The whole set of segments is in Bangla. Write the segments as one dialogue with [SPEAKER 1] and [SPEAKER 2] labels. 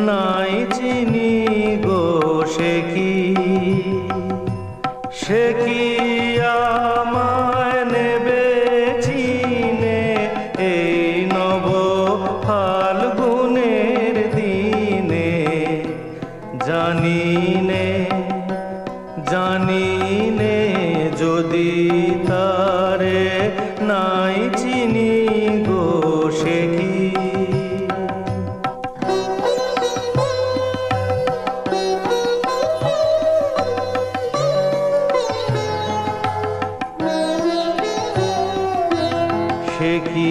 [SPEAKER 1] নাই চিনি গো সে কি আমায় নেবে চিনে এই নব ফাল্গুনের দিনে জানিনে যদি তারে নাই চিনি গো সে কি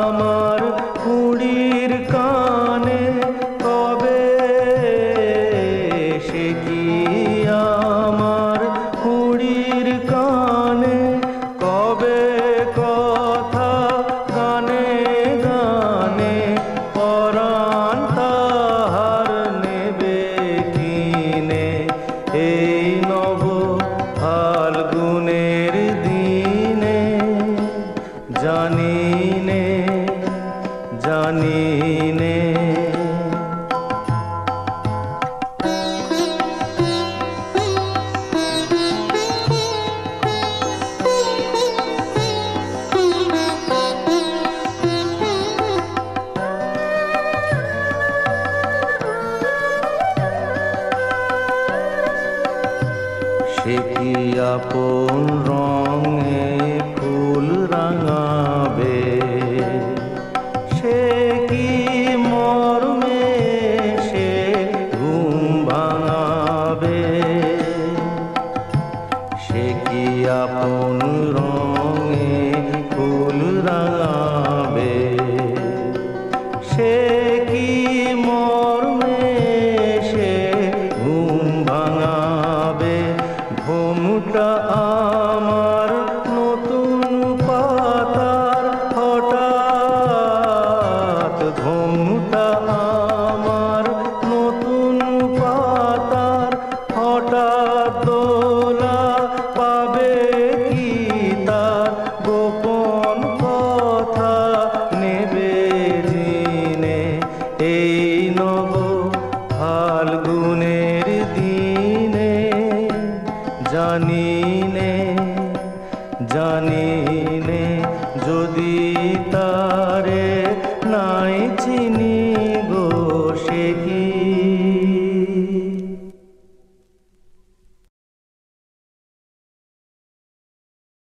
[SPEAKER 1] আমার কুড়ির কানে কবে সে কি আমার কুড়ির কানে কবে কথা গানে গানে পরাণ তাহার নেবে কিনে এই নব ফাল্গুনের দিনে জানিনে সে কি আপন রঙে ফুল রাঙাবে সে কি মর্মে সে ঘুম ভাঙাবে সে কি আপন রঙে ফুল রাঙাবে সে কি মর্মে সে ঘুম ভাঙাবে ঘুমটা আমার নতুন পাতার হঠাৎ ঘুমটা আমার নতুন পাতার হঠাৎ দোলা পাবে কি তার গোপন কথা নেবে জিনে এই নব